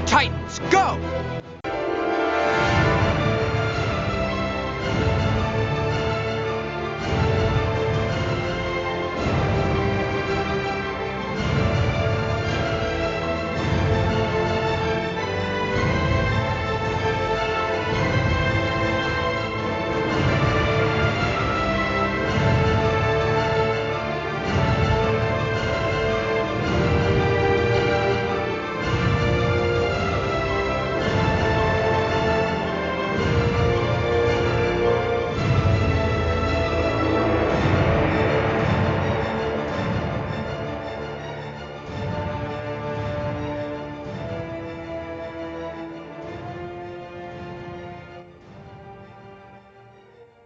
Titans, go!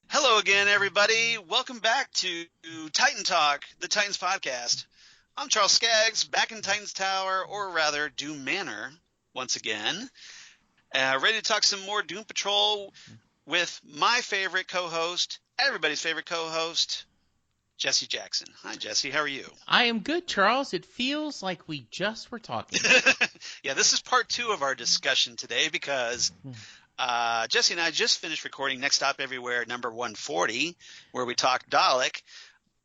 Hello again, everybody. Welcome back to Titan Talk, the Titans podcast. I'm Charles Skaggs, back in Titans Tower, or rather Doom Manor, once again. Ready to talk some more Doom Patrol with my favorite co-host, everybody's favorite co-host, Jesse Jackson. Hi, Jesse. How are you? I am good, Charles. It feels like we just were talking. Yeah, this is part 2 of our discussion today because Jesse and I just finished recording Next Stop Everywhere number 140, where we talked Dalek.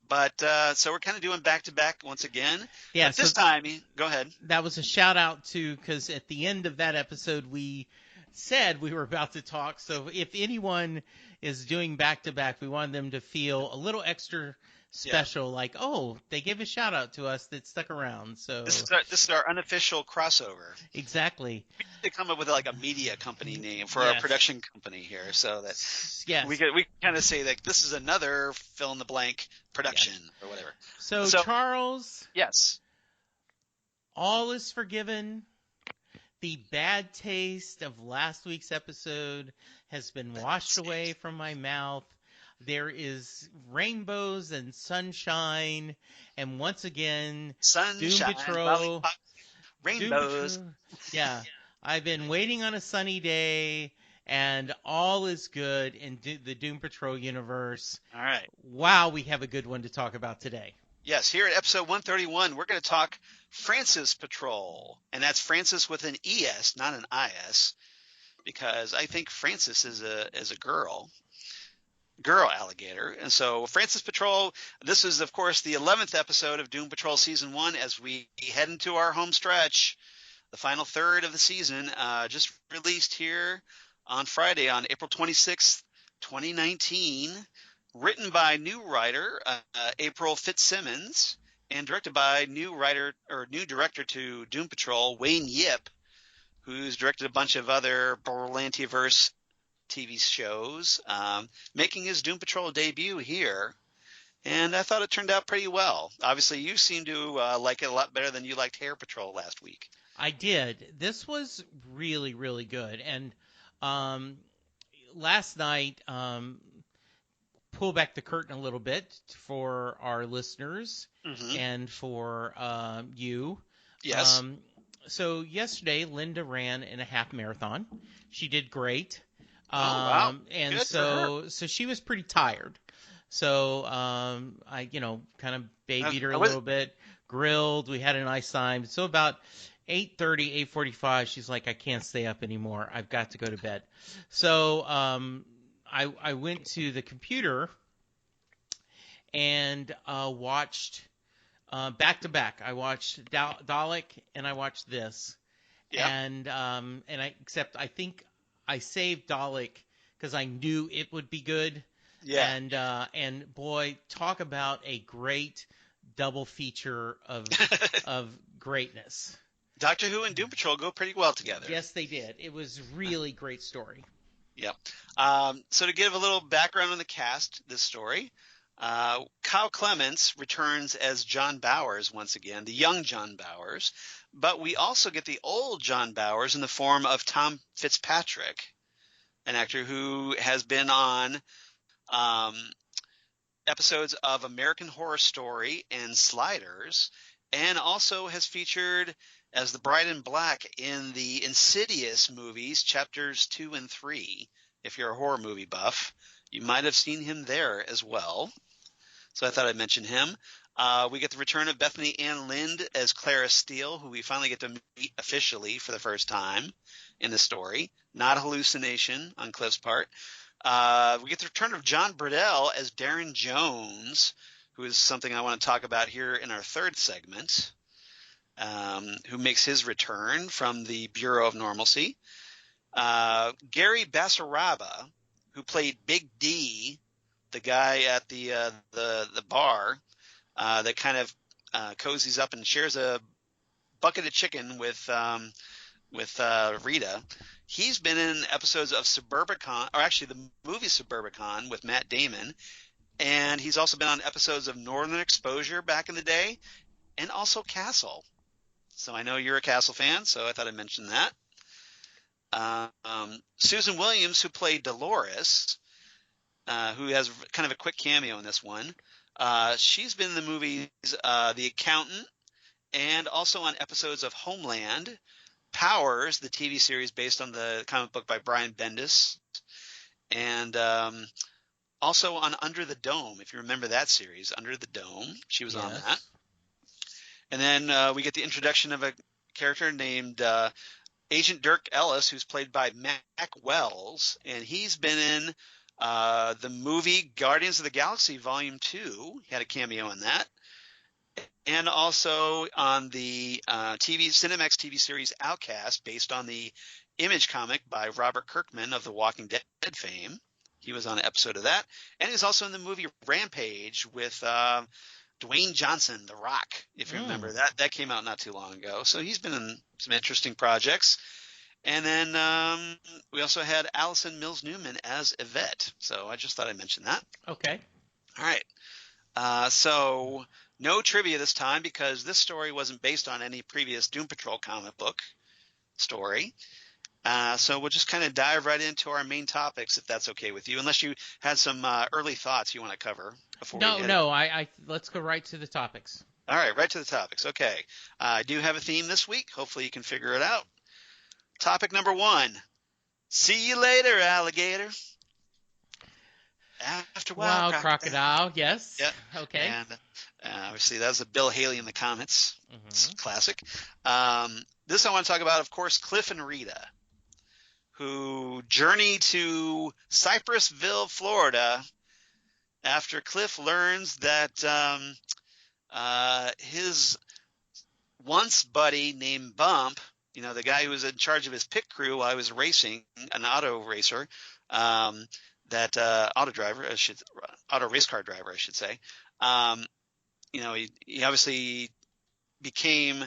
But so we're kind of doing back-to-back once again. Yeah, but this time, go ahead. That was a shout-out to, because at the end of that episode, we said we were about to talk. So if anyone is doing back-to-back, we wanted them to feel a little extra special, like, oh, they gave a shout-out to us that stuck around. So this is our unofficial crossover. Exactly. We need to come up with like a media company name for our production company here, so that we kind of say that this is another fill-in-the-blank production or whatever. So Charles, yes, all is forgiven. The bad taste of last week's episode has been washed away from my mouth. There is rainbows and sunshine, and once again, Doom Patrol, rainbows. Doom Patrol. Yeah, I've been waiting on a sunny day, and all is good in the Doom Patrol universe. All right. Wow, we have a good one to talk about today. Yes, here at episode 131, we're going to talk Francis Patrol, and that's Francis with an ES, not an IS, because I think Francis is a girl alligator. And so Francis Patrol, this is, of course, the 11th episode of Doom Patrol Season 1 as we head into our home stretch, the final third of the season, just released here on Friday on April 26th, 2019, written by new writer April Fitzsimmons and directed by new director to Doom Patrol, Wayne Yip, who's directed a bunch of other Berlantiverse TV shows, making his Doom Patrol debut here, and I thought it turned out pretty well. Obviously, you seem to like it a lot better than you liked Hair Patrol last week. I did. This was really, really good, and last night, pull back the curtain a little bit for our listeners and for you. Yes. So yesterday, Linda ran in a half marathon. She did great. Wow. And good so she was pretty tired. So I, kind of babied her a little bit, grilled. We had a nice time. So about 8:30, 8:45, she's like, I can't stay up anymore. I've got to go to bed. So I went to the computer and watched back to back. I watched Dalek and I watched this. Yeah. And I think I saved Dalek because I knew it would be good. Yeah. And boy, talk about a great double feature of greatness. Doctor Who and Doom Patrol go pretty well together. Yes, they did. It was really great story. Yep. So to give a little background on the cast, this story, Kyle Clements returns as John Bowers once again, the young John Bowers, but we also get the old John Bowers in the form of Tom Fitzpatrick, an actor who has been on episodes of American Horror Story and Sliders, and also has featured as the Bride in Black in the Insidious movies, chapters 2 and 3. If you're a horror movie buff, you might have seen him there as well. So I thought I'd mention him. We get the return of Bethany Anne Lind as Clara Steele, who we finally get to meet officially for the first time in the story. Not a hallucination on Cliff's part. We get the return of Jon Briddell as Darren Jones, who is something I want to talk about here in our third segment, who makes his return from the Bureau of Normalcy. Gary Basaraba, who played Big D, the guy at the bar that kind of cozies up and shares a bucket of chicken with Rita. He's been in episodes of Suburbicon, or actually the movie Suburbicon with Matt Damon, and he's also been on episodes of Northern Exposure back in the day, and also Castle. So I know you're a Castle fan, so I thought I'd mention that. Susan Williams, who played Dolores, who has kind of a quick cameo in this one. She's been in the movies The Accountant, and also on episodes of Homeland, Powers, the TV series based on the comic book by Brian Bendis, and also on Under the Dome, if you remember that series, Under the Dome. She was on that. And then we get the introduction of a character named Agent Dirk Ellis, who's played by Mac Wells, and he's been in the movie Guardians of the Galaxy Volume 2. He had a cameo in that. And also on the Cinemax TV series Outcast, based on the Image comic by Robert Kirkman of The Walking Dead fame. He was on an episode of that. And he's also in the movie Rampage with Dwayne Johnson, The Rock, if you remember. That came out not too long ago. So he's been in some interesting projects. And then we also had Allison Mills Newman as Yvette. So I just thought I'd mention that. Okay. All right. So no trivia this time because this story wasn't based on any previous Doom Patrol comic book story. So we'll just kind of dive right into our main topics, if that's okay with you, unless you had some early thoughts you want to cover before we I let's go right to the topics. All right, right to the topics. Okay. I do have a theme this week. Hopefully you can figure it out. Topic number 1. See you later, alligator. After a while, crocodile. Yes. Yeah. Okay. And obviously that was a Bill Haley in the comics. Mm-hmm. It's classic. This I want to talk about, of course, Cliff and Rita, who journey to Cypressville, Florida, after Cliff learns that his once buddy named Bump, you know, the guy who was in charge of his pit crew while he was racing, an auto racer, auto race car driver, I should say. You know, he obviously became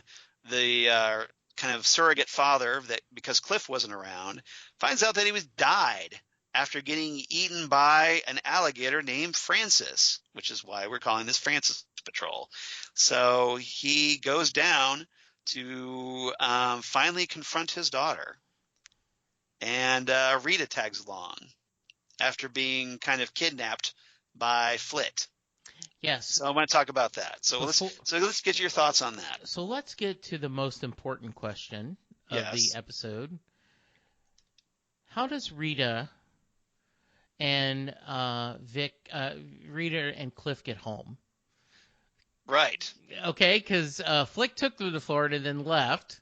the kind of surrogate father that because Cliff wasn't around, finds out that he was died after getting eaten by an alligator named Francis, which is why we're calling this Francis Patrol. So he goes down to finally confront his daughter, and Rita tags along after being kind of kidnapped by Flit. Yes. So I want to talk about that. So let's get your thoughts on that. So let's get to the most important question of the episode. How does Rita and Rita and Cliff get home? Right. Okay, because Flick took them to Florida and then left.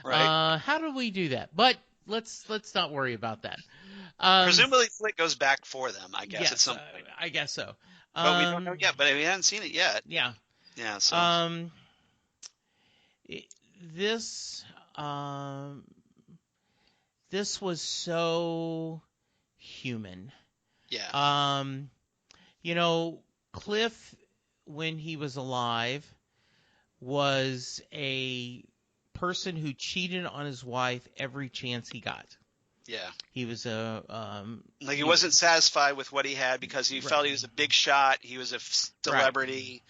Right. How do we do that? But let's not worry about that. Presumably Flick goes back for them, I guess, at some point. I guess so. But we don't know yet. But we haven't seen it yet. Yeah. Yeah. So. This was so human. Yeah. You know, Cliff, when he was alive, was a person who cheated on his wife every chance he got. Yeah. He was he wasn't satisfied with what he had because he felt he was a big shot. He was a celebrity,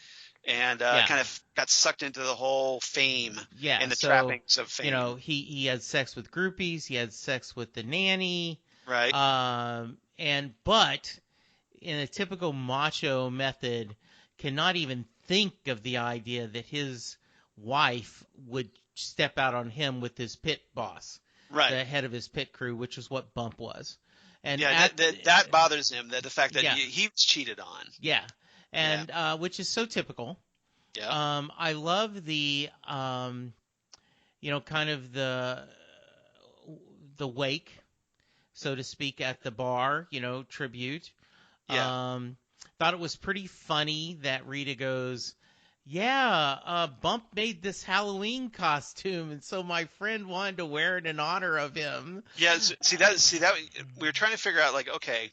and kind of got sucked into the whole fame and the trappings of fame. You know, he had sex with groupies. He had sex with the nanny. Right. But in a typical macho method, cannot even think of the idea that his wife would step out on him with his pit boss. Right. The head of his pit crew, which is what Bump was. And that bothers him, that the fact that he was cheated on. Yeah. And which is so typical. Yeah. I love the kind of the wake, so to speak, at the bar, tribute. Yeah. Thought it was pretty funny that Rita goes, yeah, Bump made this Halloween costume, and so my friend wanted to wear it in honor of him. Yeah. See that we were trying to figure out, like, okay,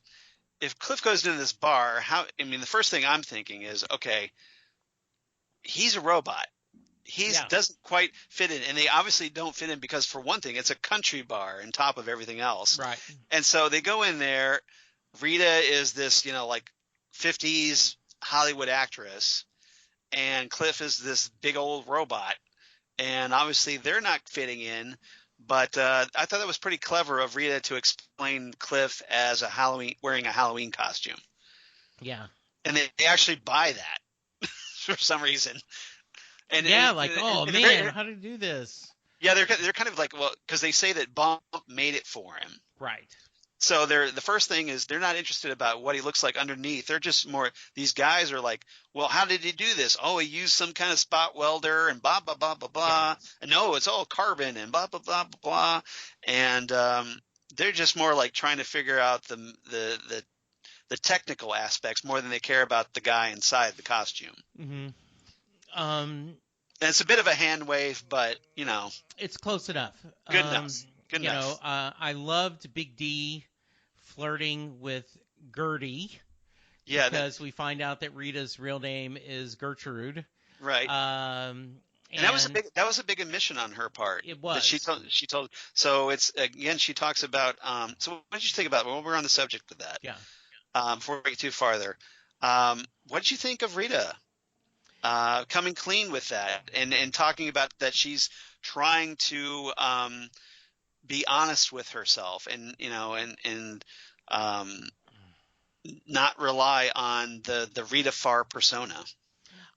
if Cliff goes into this bar, the first thing I'm thinking is, okay, he's a robot. Yeah, Doesn't quite fit in, and they obviously don't fit in because, for one thing, it's a country bar on top of everything else. right. And so they go in there. Rita is this, like 50s Hollywood actress, and Cliff is this big old robot. And obviously they're not fitting in. But I thought that was pretty clever of Rita to explain Cliff as wearing a Halloween costume. Yeah. And they actually buy that for some reason. And Yeah, and, like, and, oh and man, how to do this? yeah, they're kind of like, well, because they say that Bump made it for him. Right. So the first thing is, they're not interested about what he looks like underneath. They're just more, these guys are like, well, how did he do this? Oh, he used some kind of spot welder and blah blah blah blah blah. Yeah. And no, it's all carbon and blah blah blah blah blah. And they're just more like trying to figure out the technical aspects more than they care about the guy inside the costume. Mm-hmm. And it's a bit of a hand wave, but It's close enough. good enough. Good enough. I loved Big D flirting with Gertie. Yeah, because we find out that Rita's real name is Gertrude. right. And that was a big admission on her part. It was. That she told. So it's, again, she talks about. So what did you think about? Well, we're on the subject of that. Yeah. Before we get too farther, what did you think of Rita coming clean with that and talking about that she's trying to be honest with herself and not rely on the Rita Farr persona.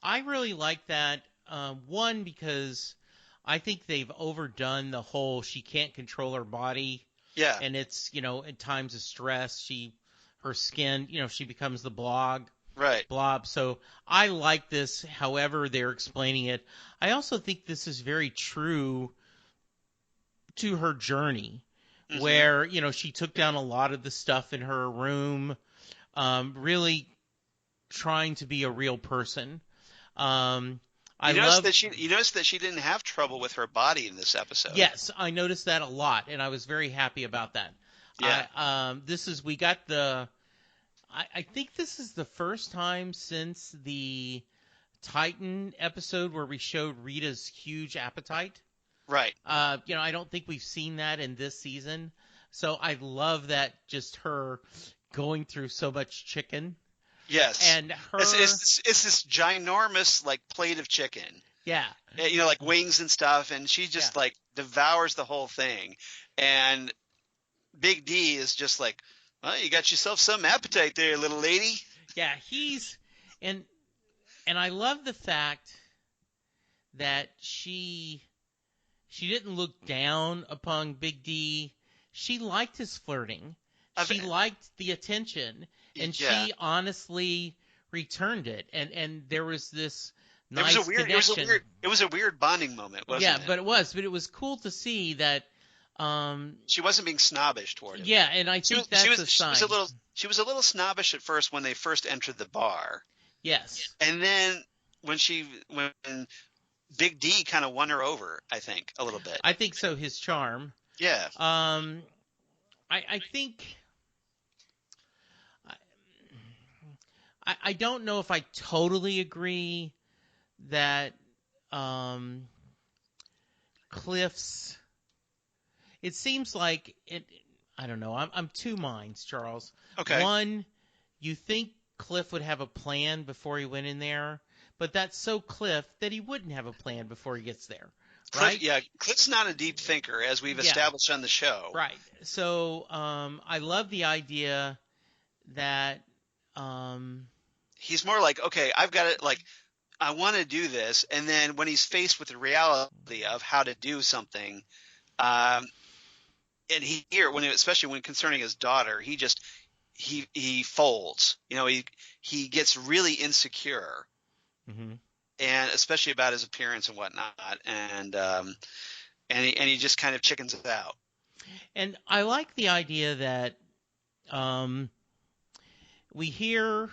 I really like that. One, because I think they've overdone the whole she can't control her body. Yeah. And it's, in times of stress, her skin, she becomes the blob. So I like this, however they're explaining it. I also think this is very true to her journey, mm-hmm. where, she took down a lot of the stuff in her room, really trying to be a real person. You noticed that she didn't have trouble with her body in this episode. Yes, I noticed that a lot, and I was very happy about that. Yeah. I think this is the first time since the Titan episode where we showed Rita's huge appetite. Right. I don't think we've seen that in this season. So I love that, just her going through so much chicken. Yes. And her it's this ginormous, like, plate of chicken. Yeah. Like wings and stuff, and she just like devours the whole thing. And Big D is just like, well, you got yourself some appetite there, little lady. Yeah, and I love the fact that she didn't look down upon Big D. She liked his flirting. She liked the attention, and she honestly returned it. And there was this nice connection. It was a weird bonding moment, wasn't it? Yeah, but it was cool to see that. She wasn't being snobbish toward him. Yeah, and I think that's a sign. She was a little snobbish at first when they first entered the bar. Yes. And then when Big D kind of won her over, I think, a little bit. I think so. His charm. Yeah. I think. I don't know if I totally agree that Cliff's. It seems like it. I don't know. I'm two minds, Charles. Okay. One, you think Cliff would have a plan before he went in there, but that's so Cliff that he wouldn't have a plan before he gets there. Right? Cliff's not a deep thinker, as we've established on the show. Right. So I love the idea that he's more like, okay, I've got it. Like, I want to do this, and then when he's faced with the reality of how to do something, and especially when concerning his daughter, he folds. He gets really insecure. Mm-hmm. and especially about his appearance and whatnot, and he just kind of chickens out. And I like the idea that we hear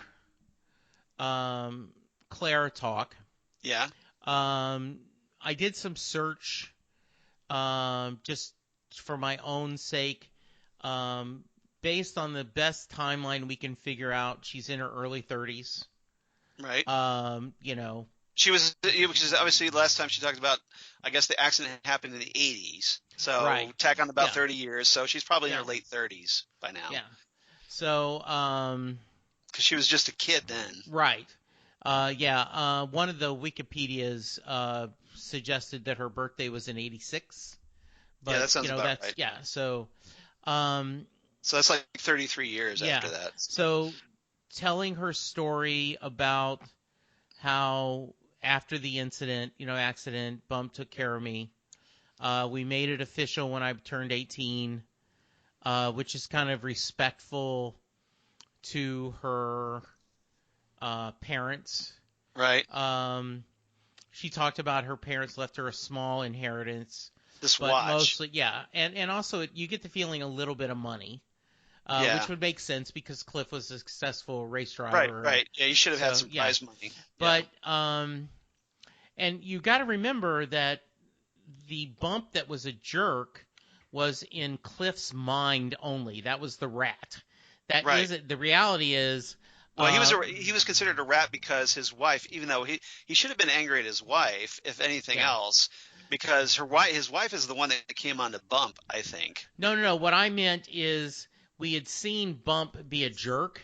Clara talk. Yeah. I did some search just for my own sake. Based on the best timeline we can figure out, she's in her early 30s. Right. You know. She was, because obviously last time she talked about, I guess the accident happened in the 80s. So Right. tack on about Yeah. 30 years. So she's probably in Yeah. her late 30s by now. Yeah. So, because she was just a kid then. right. One of the Wikipedias suggested that her birthday was in 86. But, yeah, that sounds about that's, right. Yeah, so so that's like 33 years after that. So telling her story about how after the accident, Bump took care of me. We made it official when I turned 18, which is kind of respectful to her parents. Right. She talked about her parents left her a small inheritance. This but watch. Mostly, yeah. And also you get the feeling a little bit of money. Which would make sense because Cliff was a successful race driver. Right. Yeah, you should have had some prize money. But and you got to remember that the Bump that was a jerk was in Cliff's mind only. That was the rat. That isn't. The reality is. Well, he was considered a rat because his wife, even though he should have been angry at his wife, if anything else, because his wife is the one that came on to Bump, I think. No. What I meant is we had seen Bump be a jerk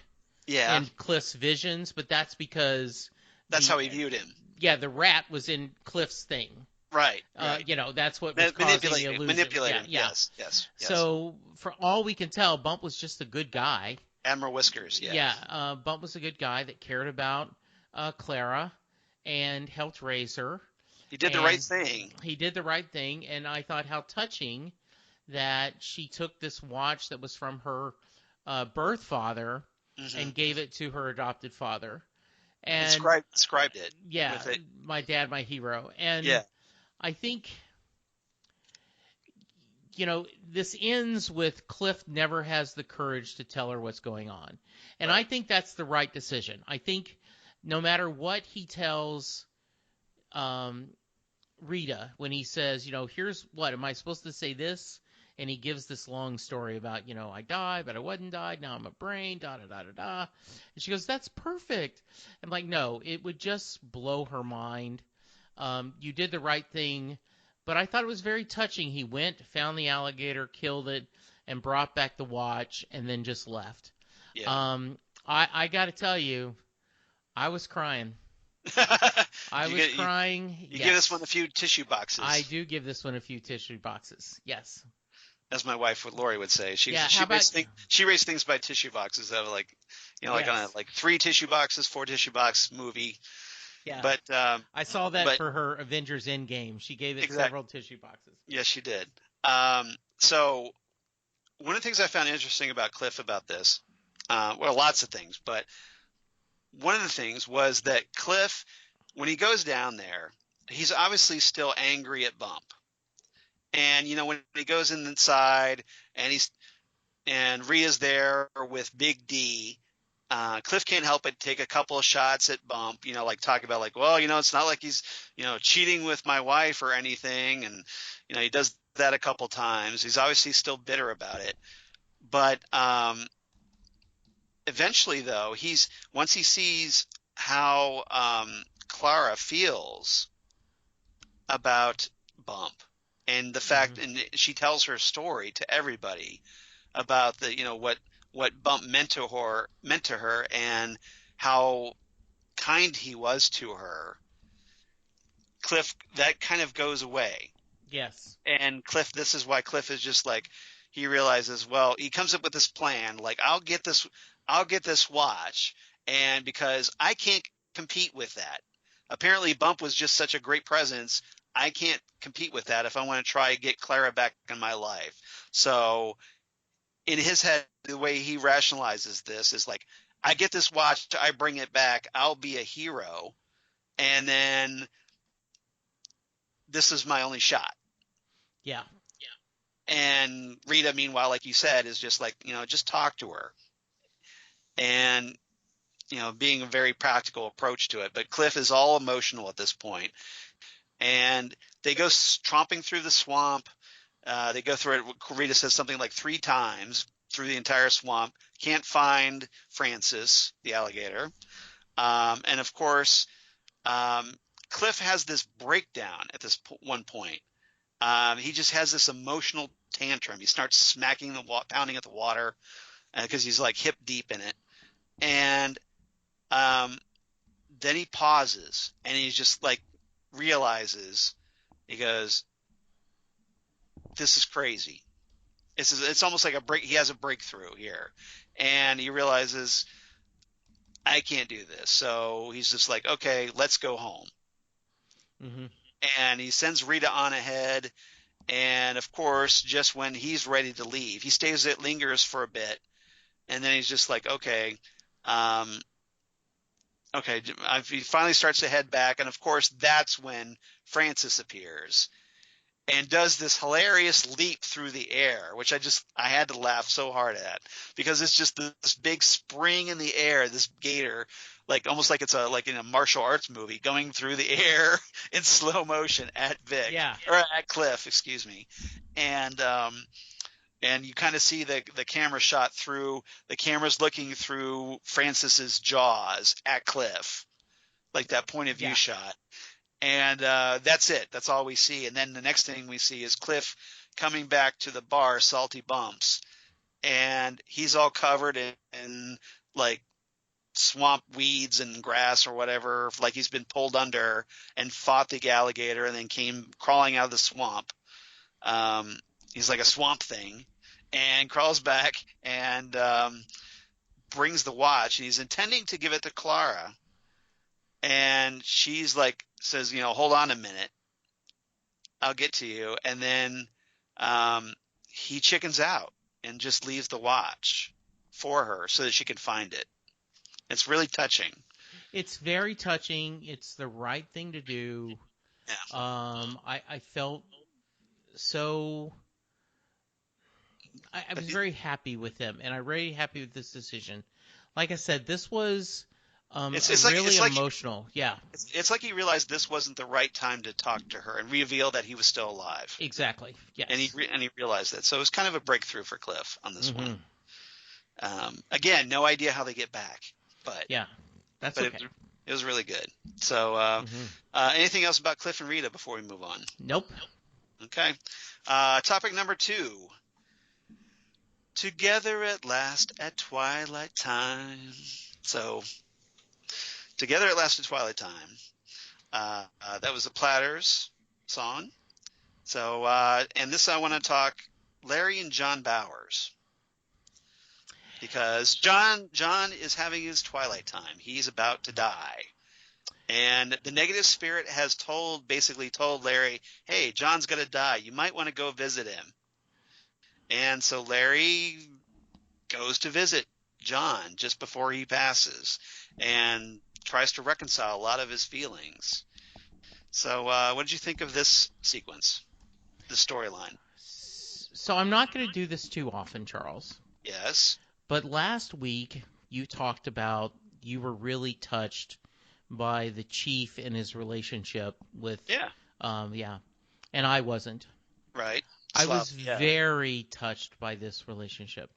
in Cliff's visions, but that's because that's how he viewed him. Yeah, the rat was in Cliff's thing. Right. That's what was causing the illusion. Manipulating. Yes. So for all we can tell, Bump was just a good guy. Admiral Whiskers, yeah. Yeah, Bump was a good guy that cared about Clara and helped raise her. He did the right thing. He did the right thing, and I thought how touching that she took this watch that was from her birth father and gave it to her adopted father. And described it. Yeah, my dad, my hero. And I think, this ends with Cliff never has the courage to tell her what's going on. And I think that's the right decision. I think no matter what he tells Rita when he says, here's what, am I supposed to say this? And he gives this long story about, I died, but I wasn't died. Now I'm a brain, da-da-da-da-da. And she goes, that's perfect. I'm like, no, it would just blow her mind. You did the right thing. But I thought it was very touching. He went, found the alligator, killed it, and brought back the watch, and then just left. Yeah. I got to tell you, I was crying. I was crying. You give this one a few tissue boxes. I do give this one a few tissue boxes. Yes. As my wife, Lori would say, she rates things by tissue boxes. That are like, like on a 3 tissue boxes, 4 tissue box movie. Yeah. But I saw that for her Avengers Endgame. She gave it several tissue boxes. Yes, she did. So one of the things I found interesting about Cliff about this, well, lots of things, but one of the things was that Cliff, when he goes down there, he's obviously still angry at Bump. And, when he goes inside and Rhea's there with Big D, Cliff can't help but take a couple of shots at Bump, talk about well, it's not like he's, cheating with my wife or anything. And, he does that a couple times. He's obviously still bitter about it. But eventually, though, once he sees how Clara feels about Bump and the fact, and she tells her story to everybody about what Bump meant to her and how kind he was to her. Cliff, that kind of goes away. Yes. And Cliff, this is why Cliff is just he realizes, well, he comes up with this plan, I'll get this watch, and because I can't compete with that. Apparently Bump was just such a great presence, I can't compete with that if I want to try to get Clara back in my life. So in his head, the way he rationalizes this is I get this watch, I bring it back, I'll be a hero, and then this is my only shot. Yeah. And Rita, meanwhile, like you said, is just like, just talk to her. And, being a very practical approach to it. But Cliff is all emotional at this point. And they go tromping through the swamp. They go through it. Rita says something like 3 times through the entire swamp. Can't find Francis, the alligator. And of course, Cliff has this breakdown at this one point. He just has this emotional tantrum. He starts pounding at the water because he's like hip deep in it. And then he pauses and he's just like realizes, he goes, this is crazy. It's almost like he has a breakthrough here, and he realizes, I can't do this. So he's just like, okay, let's go home. Mm-hmm. And he sends Rita on ahead. And of course, just when he's ready to leave, lingers for a bit. And then he's just like, okay, he finally starts to head back. And of course, that's when Francis appears and does this hilarious leap through the air, which I had to laugh so hard at, because it's just this big spring in the air, this gator, like almost like it's like in a martial arts movie, going through the air in slow motion at Vic, or at Cliff, excuse me. And you kind of see the camera shot through, the camera's looking through Francis's jaws at Cliff, like that point of view shot. And that's it. That's all we see. And then the next thing we see is Cliff coming back to the bar, Salty Bumps, and he's all covered in like swamp weeds and grass or whatever, like he's been pulled under and fought the alligator and then came crawling out of the swamp. He's like a swamp thing, and crawls back and brings the watch, and he's intending to give it to Clara. And she's like, says, hold on a minute, I'll get to you. And then he chickens out and just leaves the watch for her so that she can find it. It's really touching. It's very touching. It's the right thing to do. Yeah. I felt so. I was very happy with him, and I'm very happy with this decision. Like I said, this was really emotional. Yeah. It's like he realized this wasn't the right time to talk to her and reveal that he was still alive. Exactly. Yes. And he realized that. So it was kind of a breakthrough for Cliff on this one. Again, no idea how they get back, but yeah, that's okay. It was really good. So anything else about Cliff and Rita before we move on? Nope. Okay. Topic number 2. Together at last at twilight time. So, Together at last at twilight time. That was the Platters song. So, and this I want to talk Larry and John Bowers, because John is having his twilight time. He's about to die, and the negative spirit has basically told Larry, "Hey, John's gonna die. You might want to go visit him." And so Larry goes to visit John just before he passes and tries to reconcile a lot of his feelings. So what did you think of this sequence, the storyline? So I'm not going to do this too often, Charles. Yes. But last week you talked about you were really touched by the chief and his relationship with and I wasn't. Right. I was very touched by this relationship.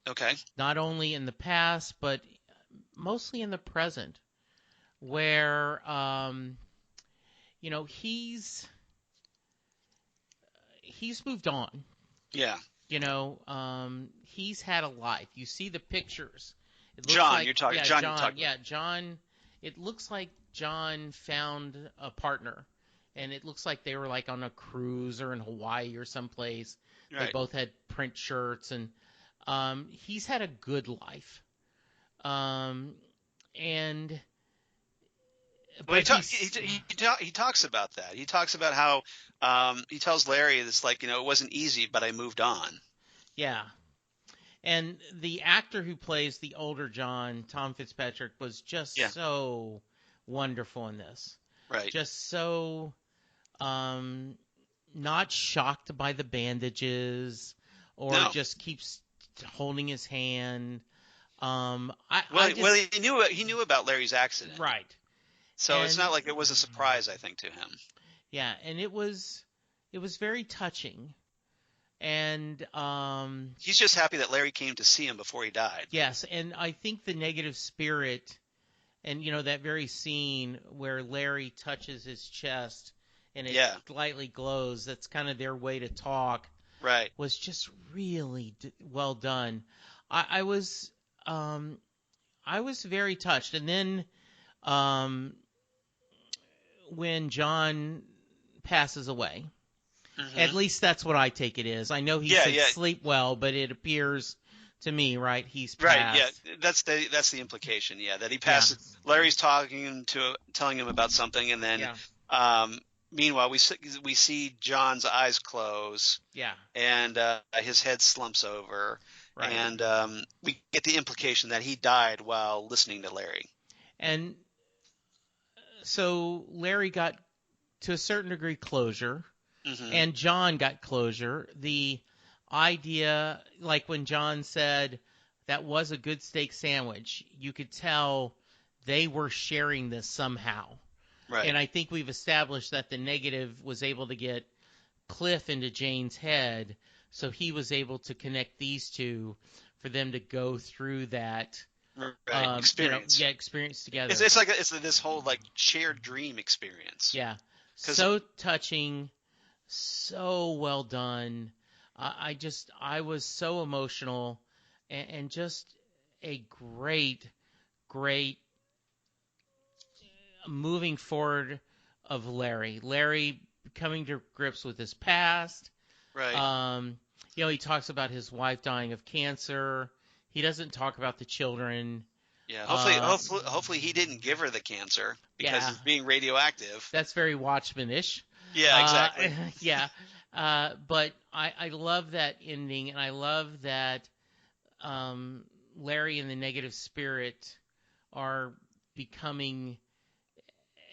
Okay. Not only in the past, but mostly in the present, where he's moved on. Yeah. He's had a life. You see the pictures. John, you're talking. John. It looks like John found a partner. And it looks like they were like on a cruise or in Hawaii or someplace. Right. They both had print shirts, and he's had a good life. But he talks about that. He talks about how he tells Larry it's like, it wasn't easy, but I moved on. Yeah. And the actor who plays the older John, Tom Fitzpatrick, was just so wonderful in this. Right. Just so not shocked by the bandages or No. just keeps holding his hand. Well, he knew about Larry's accident, Right. so it's And not like it was a surprise, I think, to him. yeah, and it was very touching. And He's just happy that Larry came to see him before he died. yes, and I think the negative spirit, and that very scene where Larry touches his chest and it slightly glows, that's kind of their way to talk. Right. Was just really well done. I was very touched. And then when Jon passes away, at least that's what I take it is. I know he said sleep well, but it appears to me, right, he's passed. Right, yeah, that's the implication, that he passed. Yeah. Larry's telling him about something, and then meanwhile we see Jon's eyes close. Yeah. And his head slumps over. Right. And we get the implication that he died while listening to Larry. And so Larry got, to a certain degree, closure, and Jon got closure. The idea, like when Jon said that was a good steak sandwich, you could tell they were sharing this somehow. Right. And I think we've established that the negative was able to get Cliff into Jane's head, so he was able to connect these two for them to go through that experience. Experience together. It's like this whole like shared dream experience. Yeah, so touching, so well done. I was so emotional, and just a great moving forward of Larry. Larry coming to grips with his past. Right. He talks about his wife dying of cancer. He doesn't talk about the children. Yeah. Hopefully he didn't give her the cancer because it's being radioactive. That's very Watchmen-ish. Yeah, exactly. Yeah. But I love that ending, and I love that Larry and the negative spirit are becoming,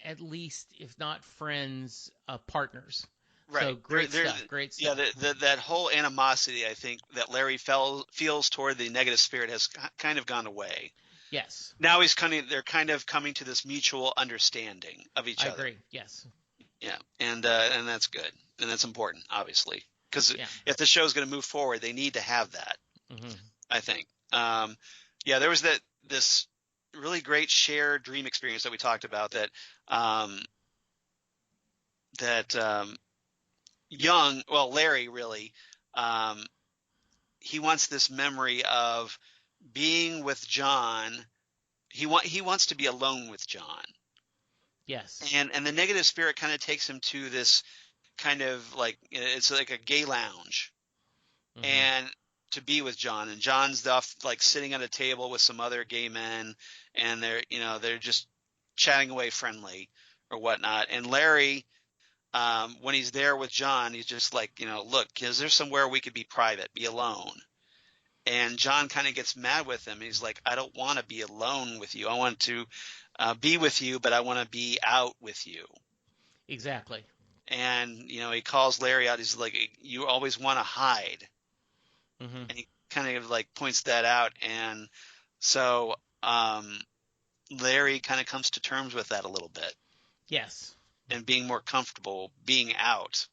at least, if not friends, partners. Right. So great stuff. Yeah, that whole animosity, I think, that Larry feels toward the negative spirit has kind of gone away. Yes. Now they're kind of coming to this mutual understanding of each other. I agree. Yes. Yeah, and that's good, and that's important, obviously, because if the show's going to move forward, they need to have that. I think. There was this really great shared dream experience that we talked about that Larry really, he wants this memory of being with Jon. He wants to be alone with Jon. Yes. And the negative spirit kind of takes him to this kind of like, it's like a gay lounge, and to be with Jon, and Jon's off like sitting at a table with some other gay men, and they're just chatting away friendly or whatnot. And Larry, when he's there with Jon, he's just like, look, is there somewhere we could be private, be alone? And Jon kind of gets mad with him. He's like, I don't want to be alone with you. I want to be with you, but I want to be out with you. Exactly. And, he calls Larry out. He's like, you always want to hide. And he kind of like points that out. And so Larry kind of comes to terms with that a little bit. Yes. And being more comfortable being out.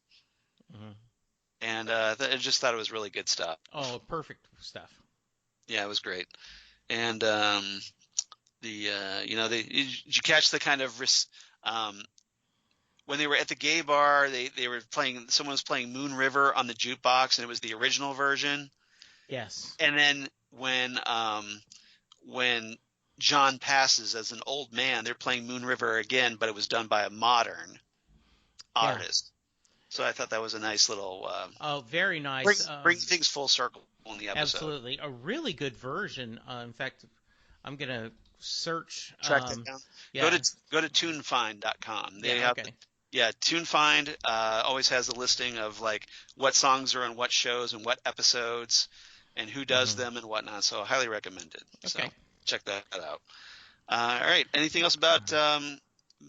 And I just thought it was really good stuff. Oh, perfect stuff. Yeah, it was great. And did you catch the kind of when they were at the gay bar, they were playing, someone was playing Moon River on the jukebox, and it was the original version. Yes. And then when Jon passes as an old man, they're playing Moon River again, but it was done by a modern artist. So I thought that was a nice little very nice. Bring things full circle in the episode. Absolutely. A really good version. In fact, I'm going to search. Track that down. Yeah. Go to tunefind.com. TuneFind always has a listing of like what songs are on what shows and what episodes and who does them and whatnot. So highly recommended. Okay. So check that out. All right. Anything else about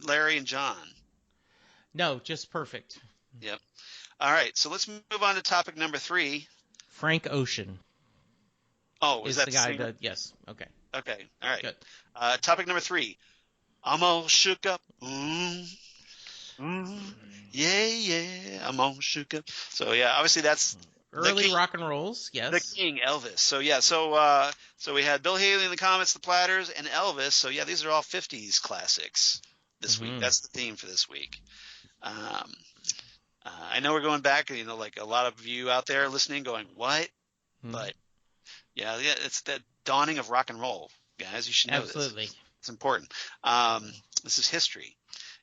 Larry and Jon? No, just perfect. Yep. All right, so let's move on to topic number 3. Frank Ocean. Oh, is Is that the the guy singer? that? Yes. Okay. Okay, all right. Good. Topic number 3. I'm all shook up. Yeah, yeah. I'm all shook up. So yeah, obviously that's the Early king, rock and rolls. the Yes. king Elvis. So yeah, so we had Bill Haley in the Comets, the Platters, and Elvis. So yeah, these are all 50s classics this week. Mm-hmm. That's the theme for this week. Um, I know we're going back, like a lot of you out there listening going, what? Mm-hmm. But yeah, it's the dawning of rock and roll, guys. You should know this. Absolutely. It's important. This is history.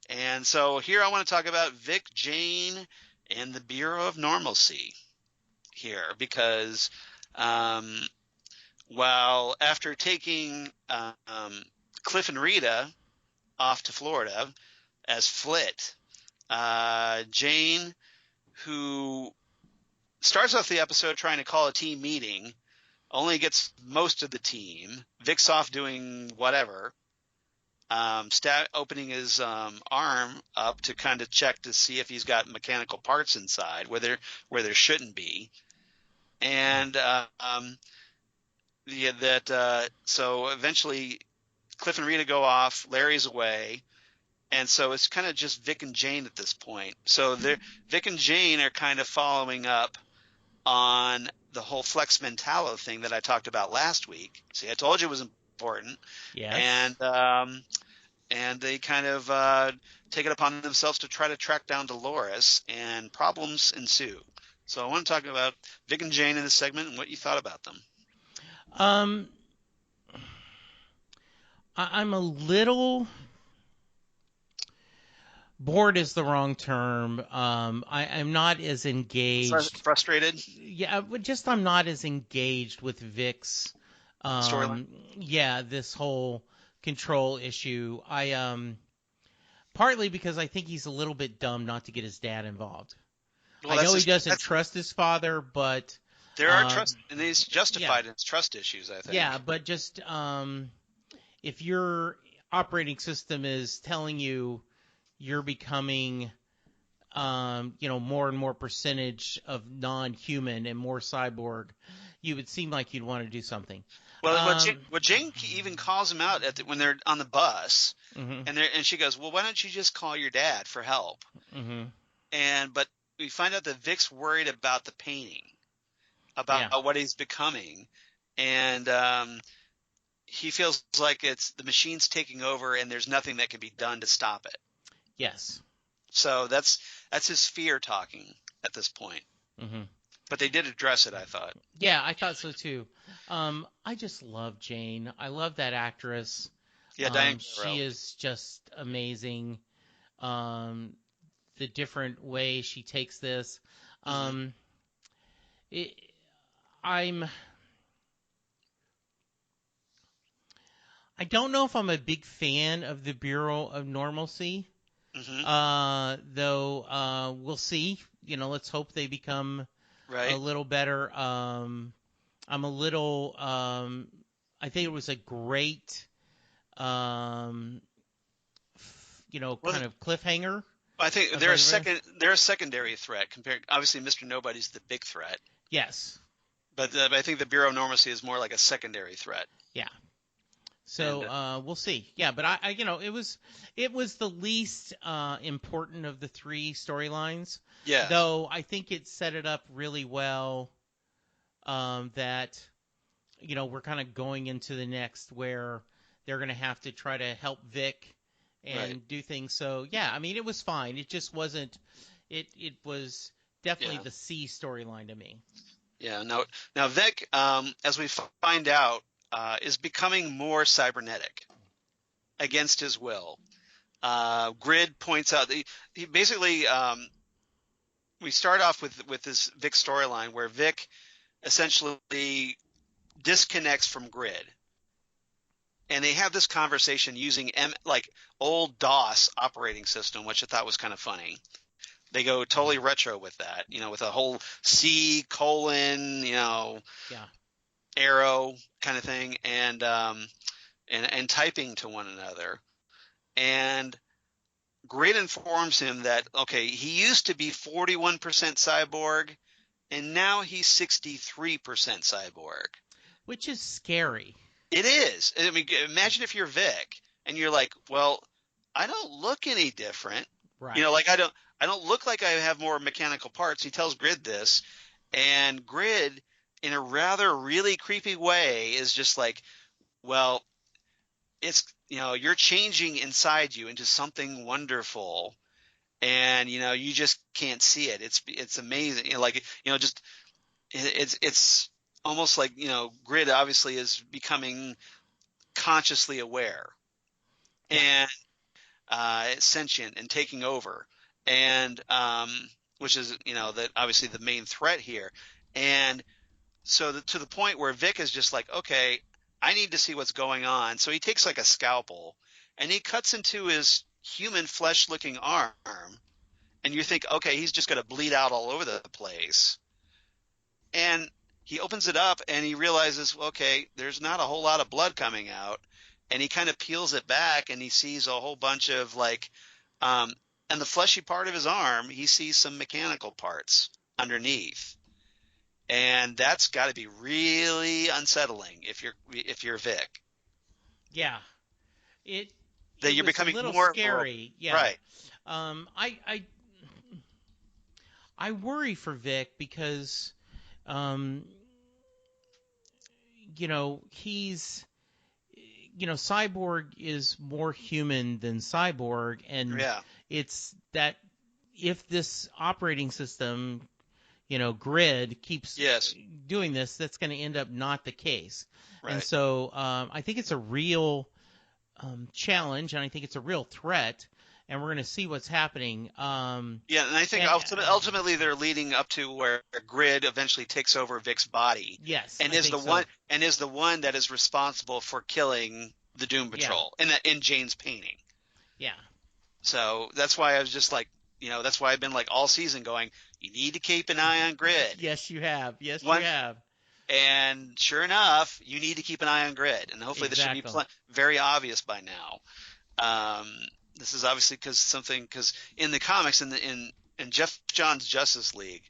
And so here I want to talk about Vic Jane and the Bureau of Normalcy here because while after taking Cliff and Rita off to Florida as Flit, Jane, who starts off the episode trying to call a team meeting, only gets most of the team. Vic's off doing whatever. Opening his arm up to kind of check to see if he's got mechanical parts inside, where there shouldn't be, and so eventually Cliff and Rita go off, Larry's away, and so it's kind of just Vic and Jane at this point. So Vic and Jane are kind of following up on the whole flex mentality thing that I talked about last week. See, I told you it was important, Yes. and they kind of take it upon themselves to try to track down Dolores, and problems ensue. So I want to talk about Vic and Jane in this segment and what you thought about them. I'm a little bored is the wrong term. I'm not as engaged. Frustrated? Yeah, but just I'm not as engaged with Vic's. Storyline? Yeah, this whole control issue. Partly because I think he's a little bit dumb not to get his dad involved. Well, I know he doesn't trust his father, but there are trust, and he's justified in his trust issues, I think. Yeah, but just if your operating system is telling you you're becoming, more and more percentage of non-human and more cyborg, you would seem like you'd want to do something. Well, Jane even calls him out when they're on the bus, mm-hmm. and she goes, "Well, why don't you just call your dad for help?" Mm-hmm. But we find out that Vic's worried about the painting, about what he's becoming, and he feels like it's the machine's taking over, and there's nothing that can be done to stop it. Yes. So that's his fear talking at this point. Mm-hmm. But they did address it, I thought. Yeah, I thought so too. I just love Jane. I love that actress. Yeah, Diane she is just amazing. The different way she takes this. I don't know if I'm a big fan of the Bureau of Normalcy. Though we'll see. Let's hope they become a little better. I'm a little. I think it was a great, kind of cliffhanger. I think they're a secondary threat compared. Obviously, Mr. Nobody's the big threat. Yes. But I think the Bureau of Normalcy is more like a secondary threat. Yeah. So we'll see. Yeah, but I it was the least important of the three storylines. Yeah. Though I think it set it up really well. That we're kind of going into the next where they're going to have to try to help Vic and do things. So yeah, I mean it was fine. It just wasn't. It was definitely the C storyline to me. Yeah. Now Vic, as we find out, is becoming more cybernetic against his will. Grid points out that he basically we start off with this Vic storyline where Vic essentially disconnects from Grid, and they have this conversation using like old DOS operating system, which I thought was kind of funny. They go totally retro with that, with a whole C : arrow kind of thing, and typing to one another. And Grid informs him that, okay, he used to be 41% cyborg, and now he's 63% cyborg. Which is scary. It is. I mean, imagine if you're Vic and you're like, well, I don't look any different. Right. Like I don't look like I have more mechanical parts. He tells Grid this, and Grid, in a rather really creepy way, is just like, well, it's, you're changing inside you into something wonderful, and you just can't see it. It's amazing. Just it's almost like, Grid obviously is becoming consciously aware Yeah. and sentient and taking over, and which is, that obviously the main threat here. And so to the point where Vic is just like, okay, I need to see what's going on. So he takes like a scalpel and he cuts into his human flesh looking arm, and you think, okay, he's just going to bleed out all over the place. And he opens it up and he realizes, okay, there's not a whole lot of blood coming out. And he kind of peels it back and he sees a whole bunch of and the fleshy part of his arm, he sees some mechanical parts underneath. And that's got to be really unsettling if you're Vic. Yeah. It That you're was becoming a little more scary. Yeah. Right. I worry for Vic because he's Cyborg is more human than Cyborg, and Yeah. it's that if this operating system, Grid keeps Yes. doing this, that's going to end up not the case. Right. And so I think it's a real challenge, and I think it's a real threat, and we're going to see what's happening. Yeah, and I think ultimately they're leading up to where Grid eventually takes over Vic's body. Yes, and is the one that is responsible for killing the Doom Patrol in Jane's painting. Yeah. So that's why I was just like, that's why I've been like all season going, you need to keep an eye on Grid. Yes, you have. You have. And sure enough, you need to keep an eye on Grid, and hopefully this should be very obvious by now. This is obviously because in the comics, in Jeff Johns' Justice League,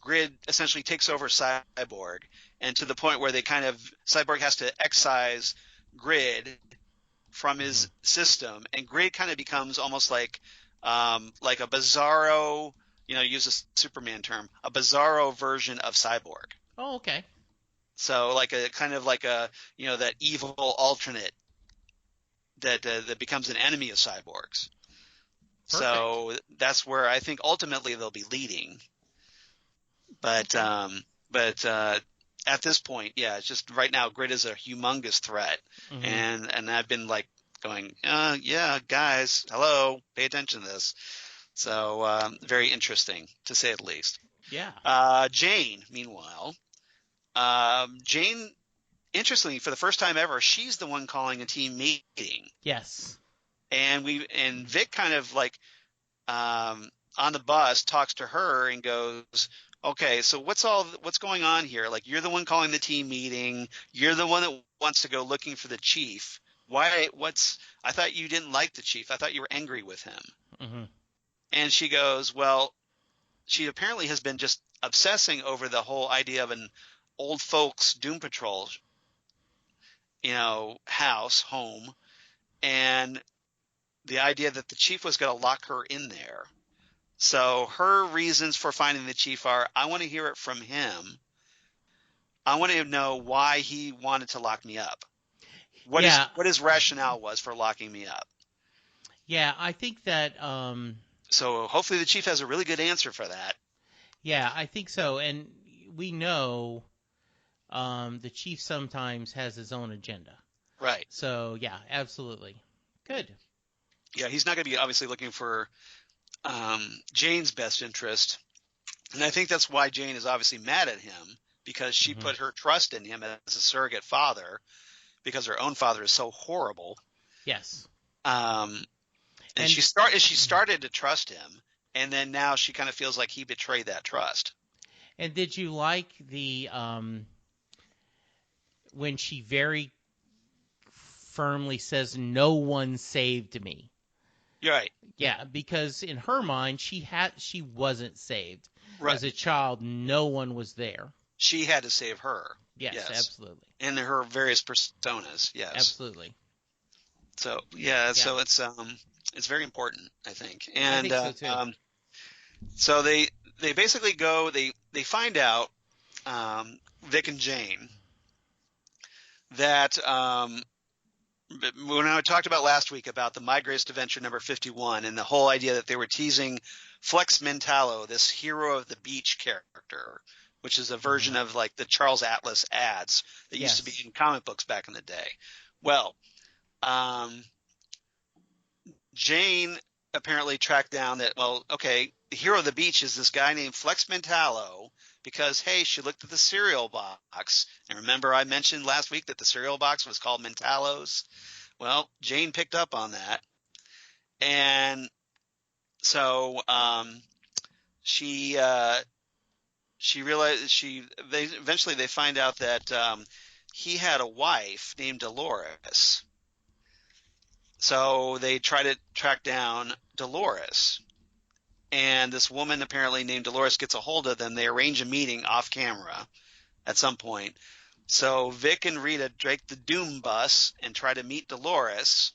Grid essentially takes over Cyborg, and to the point where Cyborg has to excise Grid from his system, and Grid kind of becomes almost like a bizarro, use a Superman term, a bizarro version of Cyborg. Oh, okay. So like a kind of like a that evil alternate that becomes an enemy of cyborgs. Perfect. So that's where I think ultimately they'll be leading. But at this point, it's just right now Grid is a humongous threat, and I've been like going, yeah, guys, hello, pay attention to this. So very interesting to say the least. Yeah. Jane, meanwhile, interestingly, for the first time ever, she's the one calling a team meeting. Yes. And Vic kind of like on the bus talks to her and goes, okay, so what's going on here? Like, you're the one calling the team meeting. You're the one that wants to go looking for the chief. Why? I thought you didn't like the chief. I thought you were angry with him. Mm-hmm. And she goes, well, she apparently has been just obsessing over the whole idea of an old folks Doom Patrol, home, and the idea that the chief was going to lock her in there. So her reasons for finding the chief are, I want to hear it from him. I want to know why he wanted to lock me up. What his rationale was for locking me up. Yeah, I think that so hopefully the chief has a really good answer for that. Yeah, I think so. And we know the chief sometimes has his own agenda. Right. So, yeah, absolutely. Good. Yeah, he's not going to be obviously looking for Jane's best interest. And I think that's why Jane is obviously mad at him, because she put her trust in him as a surrogate father, because her own father is so horrible. Yes. And she started to trust him, and then now she kind of feels like he betrayed that trust. And did you like the when she very firmly says, "No one saved me"? You're right. Yeah, because in her mind, she wasn't saved. Right. As a child, no one was there. She had to save her. Yes, absolutely. And her various personas. Yes. Absolutely. So Yeah. so it's very important, I think. And I think so too. so they basically go. They find out, Vic and Jane, that when I talked about last week about the My Greatest Adventure number 51 and the whole idea that they were teasing Flex Mentallo, this hero of the beach character, which is a version of like the Charles Atlas ads that used to be in comic books back in the day. Well, Jane apparently tracked down that, well, okay, the hero of the beach is this guy named Flex Mentallo because, hey, she looked at the cereal box. And remember I mentioned last week that the cereal box was called Mentallo's? Well, Jane picked up on that. And so she realized eventually they find out that he had a wife named Dolores. So they try to track down Dolores. And this woman apparently named Dolores gets a hold of them. They arrange a meeting off camera at some point. So Vic and Rita take the Doom bus and try to meet Dolores.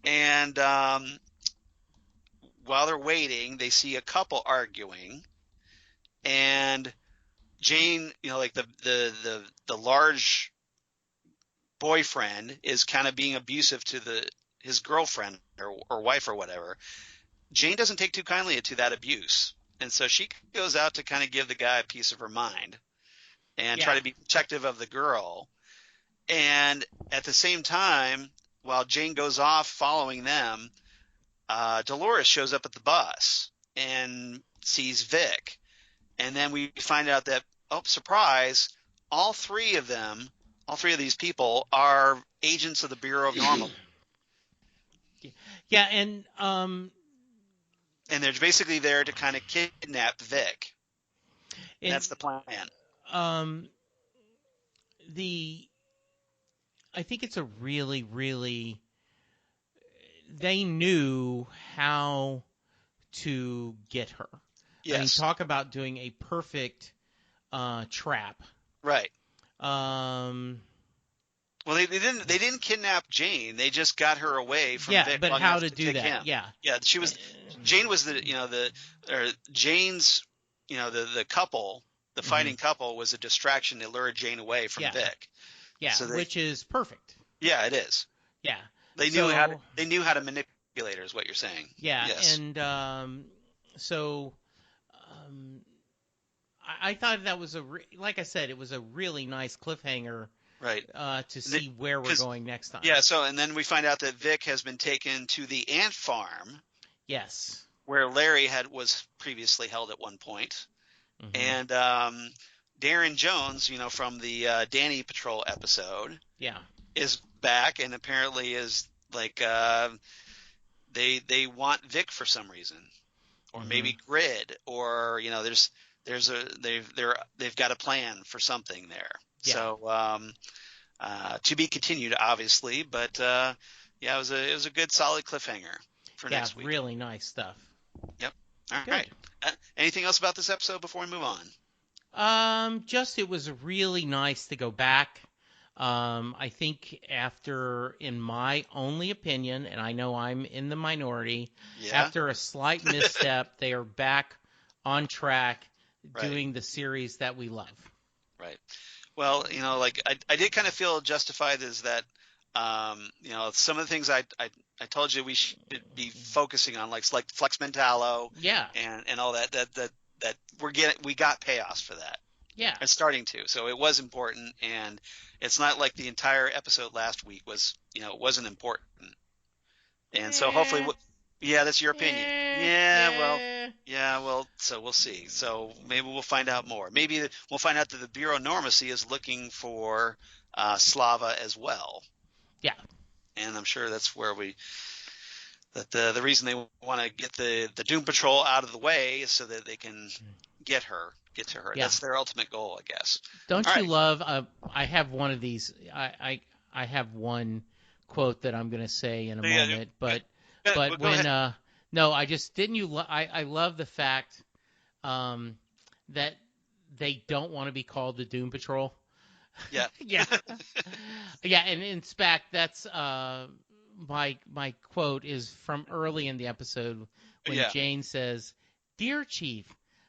And while they're waiting, they see a couple arguing. And Jane, like the large boyfriend is kind of being abusive to his girlfriend or wife or whatever. Jane doesn't take too kindly to that abuse. And so she goes out to kind of give the guy a piece of her mind and try to be protective of the girl. And at the same time, while Jane goes off following them, Dolores shows up at the bus and sees Vic. And then we find out that, oh, surprise, all three of these people are agents of the Bureau of Normal. Yeah, and they're basically there to kind of kidnap Vic. And that's the plan. I think it's a really, really, they knew how to get her. Yes. I mean, talk about doing a perfect trap. Right. Well, they didn't kidnap Jane. They just got her away from Vic. But how to do that? Him. Yeah. Jane was Jane's, the couple, the fighting couple was a distraction to lure Jane away from Vic. Yeah, so which is perfect. Yeah, it is. Yeah. They knew how to manipulate her, is what you're saying. Yeah. Yes. And I thought that was like I said, it was a really nice cliffhanger. Right. To see where we're going next time. Yeah, and then we find out that Vic has been taken to the ant farm. Yes. Where Larry was previously held at one point. And Darren Jones, from the Danny Patrol episode, is back and apparently is like they want Vic for some reason, or maybe Grid, or they've got a plan for something there. Yeah. So to be continued, obviously, but it was a good solid cliffhanger for next week. Yeah, really nice stuff. Yep. All right. Anything else about this episode before we move on? Just it was really nice to go back. I think in my only opinion, and I know I'm in the minority, after a slight misstep, they are back on track doing the series that we love. Right. Well, I did kind of feel justified is that, some of the things I told you we should be focusing on, like Flex Mentallo, and all that we got payoffs for that. Yeah. It's starting to. So it was important, and it's not like the entire episode last week was, it wasn't important. And so hopefully, that's your opinion. Well, so we'll see. So maybe we'll find out more. Maybe we'll find out that the Bureau of Normacy is looking for Slava as well. Yeah. And I'm sure that's where the reason they want to get the Doom Patrol out of the way is so that they can get to her. Yeah. That's their ultimate goal, I guess. Don't you love? I have one of these. I have one quote that I'm going to say in a moment, but But Go ahead. no, I just didn't you. I love the fact that they don't want to be called the Doom Patrol. Yeah. Yeah, yeah, and in fact, that's my quote is from early in the episode when Yeah. Jane says, "Dear Chief,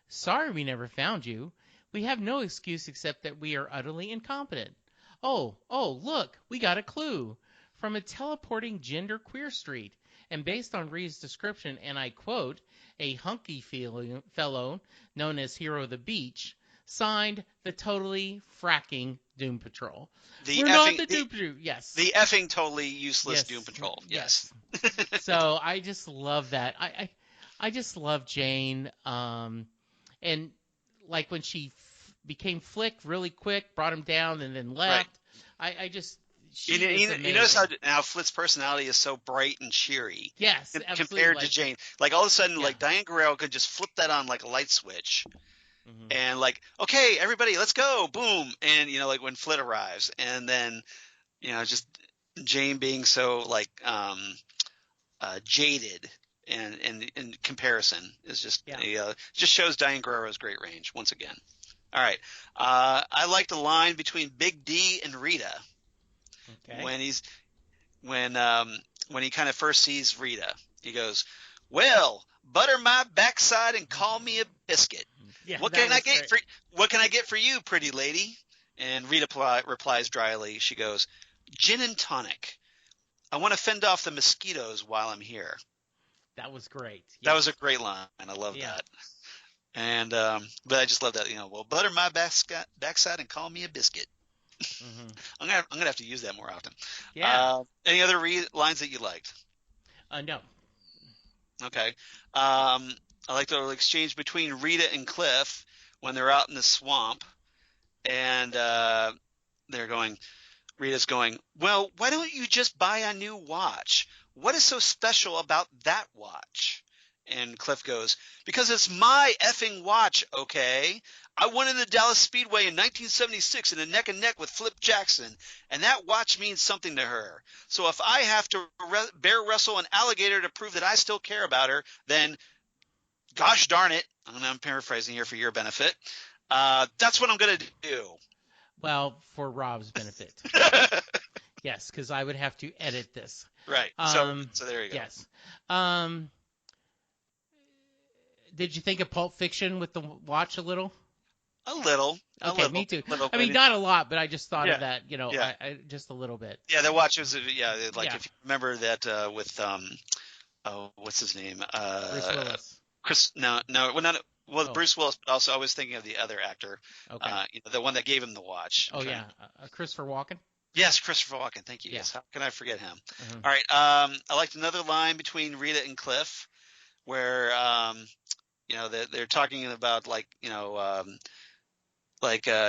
sorry we never found you. We have no excuse except that we are utterly incompetent. Oh, look, we got a clue from a teleporting genderqueer street, and based on Reed's description, and I quote, a hunky fellow known as Hero of the Beach." Signed, the totally fracking Doom Patrol. The We're not effing the Doom Patrol. Yes. the effing totally useless Doom Yes. Patrol. Yes. Yes. So I just love that. I just love Jane. And like when she became Flick really quick, brought him down, and then Right. left. I just she You, is you, amazing. you notice how now Flit's personality is so bright and cheery. Yes, absolutely. Compared to Jane. Like all of a sudden, Yeah. like Diane Guerrero could just flip that on like a light switch. Mhm. And like, okay, everybody, let's go, boom, and like when Flit arrives, and then just Jane being so like jaded, and in comparison is just just shows Diane Guerrero's great range once again. All right, I like the line between Big D and Rita when he kind of first sees Rita. He goes, "Well, butter my backside and call me a biscuit. Yeah, What can I get for you, pretty lady?" And Rita replies dryly. She goes, "Gin and tonic. I want to fend off the mosquitoes while I'm here." That was great. Yes. That was a great line. I love that. And but I just love that. Well, butter my backside and call me a biscuit. Mm-hmm. I'm gonna have to use that more often. Yeah. Any other lines that you liked? No. Okay. I like the exchange between Rita and Cliff when they're out in the swamp, and Rita's going, "Well, why don't you just buy a new watch? What is so special about that watch?" And Cliff goes, "Because it's my effing watch, okay? I won in the Dallas Speedway in 1976 in a neck-and-neck with Flip Jackson, and that watch means something to her. So if I have to bear wrestle an alligator to prove that I still care about her, then gosh darn it," I'm paraphrasing here for your benefit, "that's what I'm going to do." Well, for Rob's benefit. Yes, because I would have to edit this. Right. So there you go. Yes. Did you think of Pulp Fiction with the watch a little? A little. Okay, me too. Little, I mean, not a lot, but I just thought of that, Yeah. I just a little bit. Yeah, that watch was, if you remember that with, what's his name? Bruce Willis. Bruce Willis, but also I was thinking of the other actor, Okay. the one that gave him the watch. Oh, yeah. Christopher Walken? Yes, Christopher Walken. Thank you. Yeah. Yes. How can I forget him? Mm-hmm. All right. I liked another line between Rita and Cliff where, they're talking about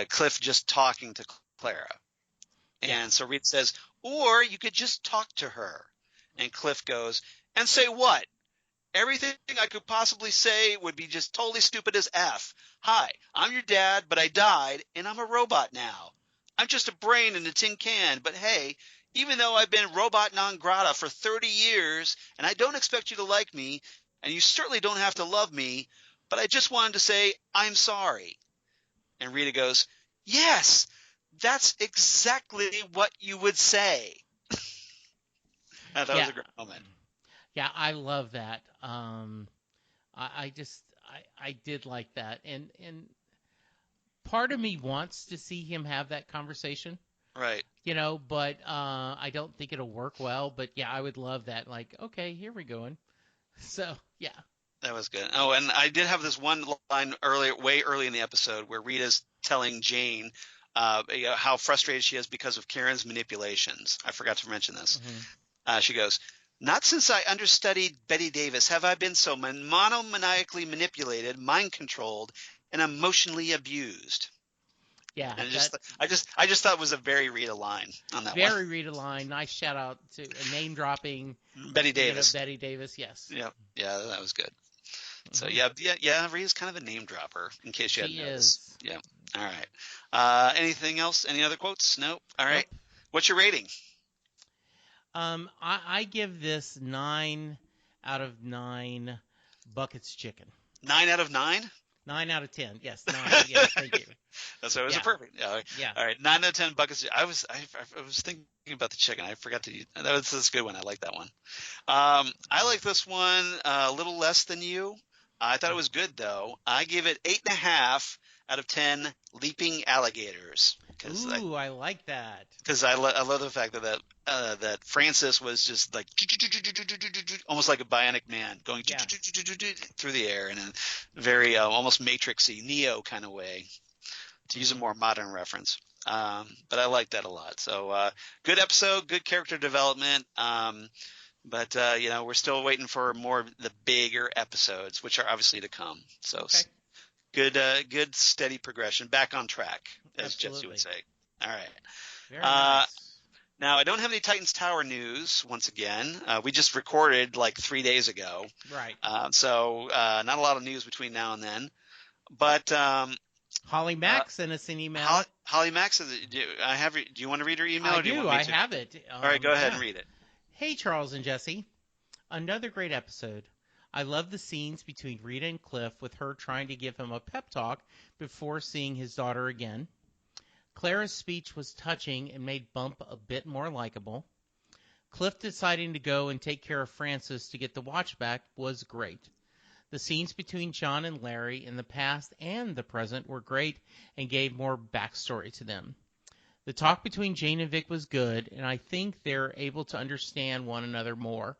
Cliff just talking to Clara. And so Rita says, "Or you could just talk to her." And Cliff goes, "And say what? Everything I could possibly say would be just totally stupid as F. Hi, I'm your dad, but I died, and I'm a robot now. I'm just a brain in a tin can, but hey, even though I've been robot non grata for 30 years, and I don't expect you to like me, and you certainly don't have to love me, but I just wanted to say I'm sorry." And Rita goes, "Yes, that's exactly what you would say." I thought it was a great moment. Yeah, I love that. I did like that, and part of me wants to see him have that conversation, right? But I don't think it'll work well. But yeah, I would love that. Like, okay, here we go. So yeah, that was good. Oh, and I did have this one line way early in the episode where Rita's telling Jane how frustrated she is because of Karen's manipulations. I forgot to mention this. Mm-hmm. She goes, "Not since I understudied Betty Davis have I been so monomaniacally manipulated, mind-controlled, and emotionally abused." Yeah, and I just thought it was a very Rita line on that one. Very Rita line. Nice shout out to name dropping Betty Davis. Betty Davis, yes. Yeah, that was good. So yeah, Rita's kind of a name dropper. In case you hadn't noticed. Yeah. All right. Anything else? Any other quotes? Nope. All right. Nope. What's your rating? I give this 9 out of 9 buckets chicken. 9 out of 9? 9 out of 10. Yes, 9. Yes, thank you. So it was a perfect. Yeah. All right, 9 out of 10 buckets. I was thinking about the chicken. I forgot to use. That's a good one. I like that one. I like this one a little less than you. I thought it was good though. I give it 8.5 out of 10 leaping alligators. Ooh, I like that. Because I love the fact that Francis was just like almost like a bionic man going through the air in a very almost Matrixy Neo kind of way, to use a more modern reference. But I like that a lot. So good episode, good character development. But we're still waiting for more of the bigger episodes, which are obviously to come. So good steady progression, back on track, as Jesse would say. All right. Very nice. Now, I don't have any Titans Tower news once again. We just recorded like 3 days ago. Right. So not a lot of news between now and then. But Holly Mack sent us an email. Holly Mack says, do you want to read her email? I do. I have it. All right, go ahead and read it. Hey, Charles and Jesse. Another great episode. I love the scenes between Rita and Cliff with her trying to give him a pep talk before seeing his daughter again. Clara's speech was touching and made Bump a bit more likable. Cliff deciding to go and take care of Francis to get the watch back was great. The scenes between Jon and Larry in the past and the present were great and gave more backstory to them. The talk between Jane and Vic was good, and I think they're able to understand one another more.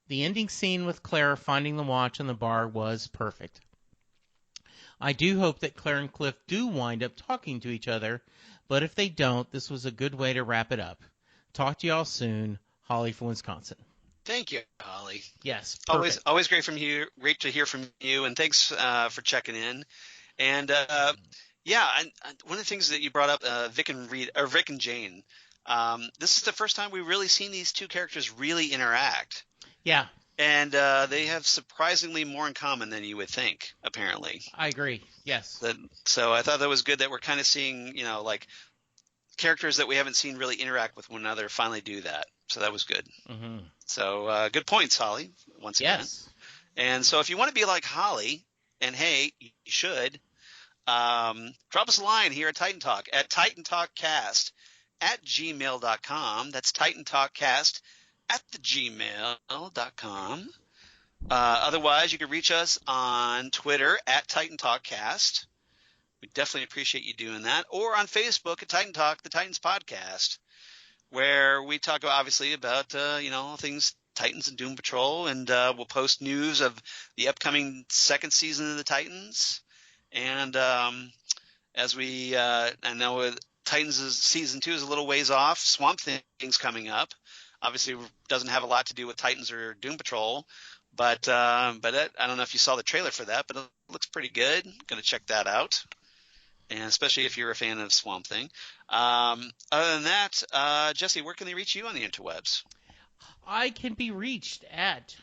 The ending scene with Clara finding the watch in the bar was perfect. I do hope that Claire and Cliff do wind up talking to each other, but if they don't, this was a good way to wrap it up. Talk to y'all soon. Holly from Wisconsin. Thank you, Holly. Yes, perfect. Always great to hear from you, and thanks for checking in. And one of the things that you brought up, Vic and Jane. This is the first time we've really seen these two characters really interact. Yeah. And they have surprisingly more in common than you would think, apparently. I agree. Yes. So I thought that was good that we're kind of seeing, like characters that we haven't seen really interact with one another finally do that. So that was good. Mm-hmm. So good points, Holly, once again. Yes. And so if you want to be like Holly, and hey, you should, drop us a line here at Titan Talk at TitanTalkCast@gmail.com. That's TitanTalkCast@gmail.com. Otherwise, you can reach us on Twitter at Titan Talk Cast. We definitely appreciate you doing that. Or on Facebook at Titan Talk, the Titans Podcast, where we talk obviously about things Titans and Doom Patrol, and we'll post news of the upcoming second season of the Titans. And as we I know Titans' season 2 is a little ways off. Swamp Thing's coming up. Obviously, doesn't have a lot to do with Titans or Doom Patrol, but I don't know if you saw the trailer for that, but it looks pretty good. Going to check that out, and especially if you're a fan of Swamp Thing. Other than that, Jesse, where can they reach you on the interwebs? I can be reached at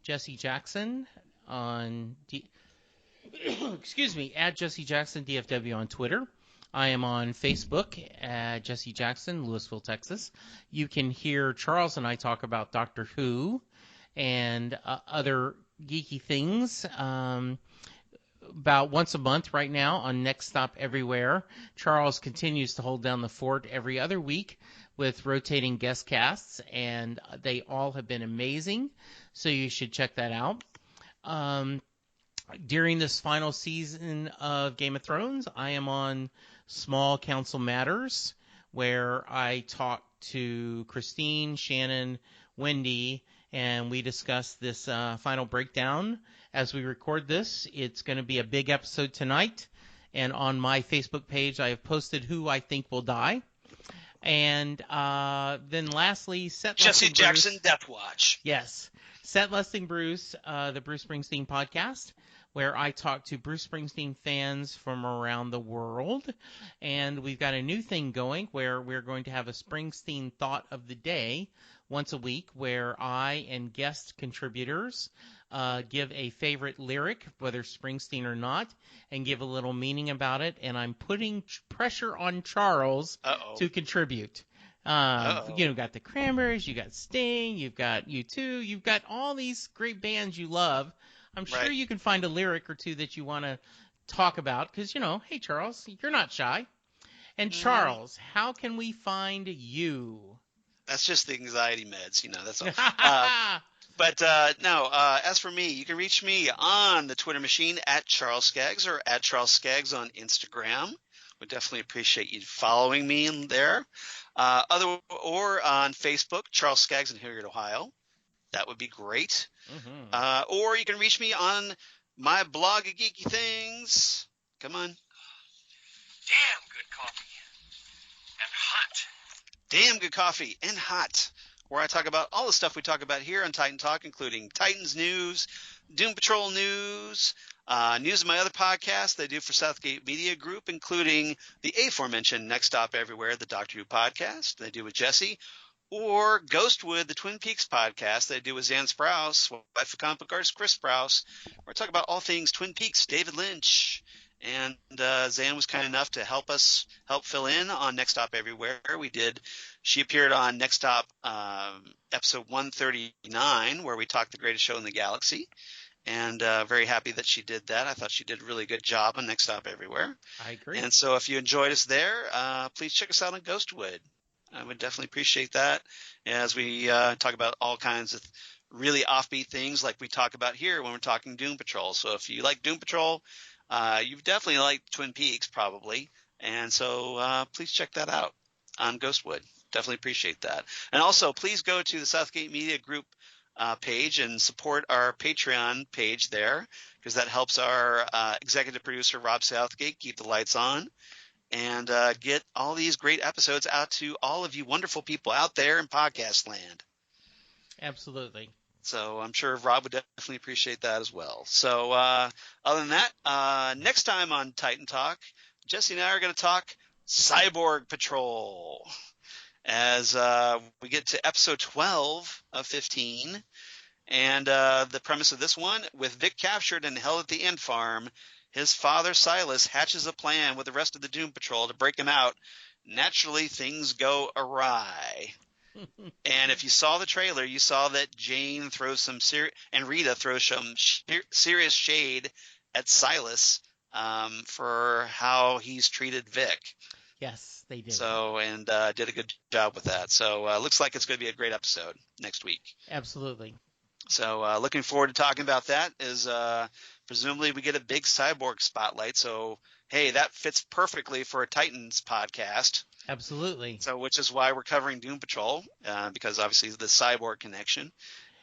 Jesse Jackson on at Jesse Jackson DFW on Twitter. I am on Facebook at Jesse Jackson, Louisville, Texas. You can hear Charles and I talk about Doctor Who and other geeky things about once a month right now on Next Stop Everywhere. Charles continues to hold down the fort every other week with rotating guest casts, and they all have been amazing, so you should check that out. During this final season of Game of Thrones, I am on Small Council Matters, where I talk to Christine, Shannon, Wendy, and we discuss this final breakdown. As we record this, it's going to be a big episode tonight, and on my Facebook page, I have posted who I think will die. And then lastly, Jesse Jackson Death Watch. Yes. Set Lusting Bruce, the Bruce Springsteen podcast, where I talk to Bruce Springsteen fans from around the world. And we've got a new thing going where we're going to have a Springsteen Thought of the Day once a week, where I and guest contributors give a favorite lyric, whether Springsteen or not, and give a little meaning about it. And I'm putting pressure on Charles to contribute. Got the Cranberries, you got Sting, you've got U2, you've got all these great bands you love. I'm sure Right. you can find a lyric or two that you want to talk about because, hey, Charles, you're not shy. And Charles, how can we find you? That's just the anxiety meds, that's all. But no, as for me, you can reach me on the Twitter machine at Charles Skaggs or at Charles Skaggs on Instagram. Would definitely appreciate you following me in there. Or on Facebook, Charles Skaggs in Hilliard, Ohio. That would be great. Mm-hmm. Or you can reach me on my blog of geeky things. Come on. Damn good coffee. And hot. Damn good coffee and hot, where I talk about all the stuff we talk about here on Titan Talk, including Titans news, Doom Patrol news, news of my other podcasts that I do for Southgate Media Group, including the aforementioned Next Stop Everywhere, the Doctor Who podcast that I do with Jesse, or Ghostwood, the Twin Peaks podcast that I do with Zan Sprouse, wife of comic book artist Chris Sprouse, where I talk about all things Twin Peaks, David Lynch. And Zan was kind enough to help fill in on Next Stop Everywhere. She appeared on Next Stop episode 139, where we talked the greatest show in the galaxy. And very happy that she did that. I thought she did a really good job on Next Stop Everywhere. I agree. And so if you enjoyed us there, please check us out on Ghostwood. I would definitely appreciate that as we talk about all kinds of really offbeat things like we talk about here when we're talking Doom Patrol. So if you like Doom Patrol, you've definitely liked Twin Peaks probably. And so please check that out on Ghostwood. Definitely appreciate that. And also please go to the Southgate Media Group page and support our Patreon page there, because that helps our executive producer, Rob Southgate, keep the lights on and get all these great episodes out to all of you wonderful people out there in podcast land. Absolutely. So I'm sure Rob would definitely appreciate that as well. So other than that, next time on Titan Talk, Jesse and I are going to talk Cyborg Patrol as we get to episode 12 of 15. And the premise of this one, with Vic captured and held at the Ant Farm, his father Silas hatches a plan with the rest of the Doom Patrol to break him out. Naturally, things go awry. And if you saw the trailer, you saw that Jane throws and Rita throws some serious shade at Silas for how he's treated Vic. Yes, they did. So, and did a good job with that. So, looks like it's going to be a great episode next week. Absolutely. So, looking forward to talking about that. Presumably we get a big cyborg spotlight. So, hey, that fits perfectly for a Titans podcast. Absolutely. So, which is why we're covering Doom Patrol, because obviously the cyborg connection.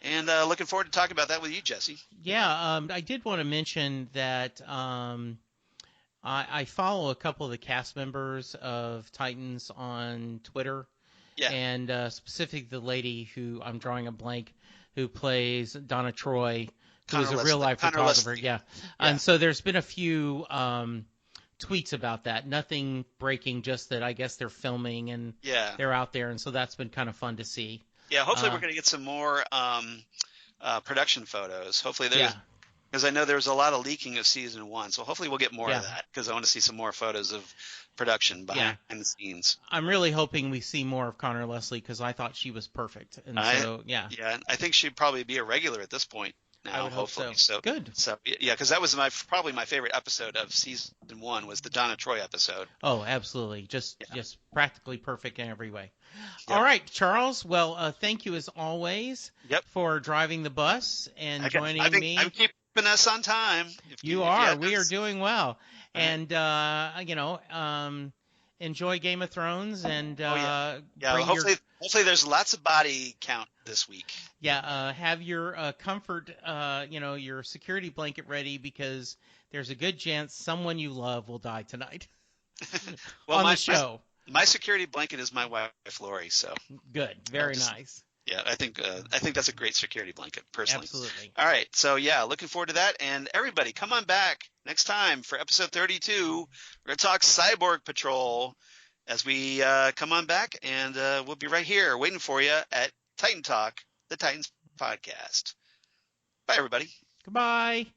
And looking forward to talking about that with you, Jesse. Yeah, I did want to mention that I follow a couple of the cast members of Titans on Twitter. Yeah. And specifically the lady who I'm drawing a blank, who plays Donna Troy, who is a real-life photographer. Yeah. And so there's been a few tweets about that. Nothing breaking, just that I guess they're filming and they're out there, and so that's been kind of fun to see. Yeah, hopefully we're going to get some more production photos. Hopefully there's because I know there was a lot of leaking of season 1, so hopefully we'll get more of that, because I want to see some more photos of production behind the scenes. I'm really hoping we see more of Connor Leslie, because I thought she was perfect. And Yeah, I think she'd probably be a regular at this point now, I would hopefully. Hope so. Good. So, yeah, because that was probably my favorite episode of season 1 was the Donna Troy episode. Oh, absolutely. Just practically perfect in every way. Yep. All right, Charles. Well, thank you as always for driving the bus and joining me. I'm keeping us on time. We are doing well. And, enjoy Game of Thrones and hopefully there's lots of body count this week. Yeah, have your comfort, your security blanket ready, because there's a good chance someone you love will die tonight on the show. My security blanket is my wife, Lori. So good, very nice. Yeah, I think that's a great security blanket, personally. Absolutely. All right, so looking forward to that. And everybody, come on back next time for episode 32. We're going to talk Cyborg Patrol as we come on back, and we'll be right here waiting for you at Titan Talk, the Titans podcast. Bye, everybody. Goodbye.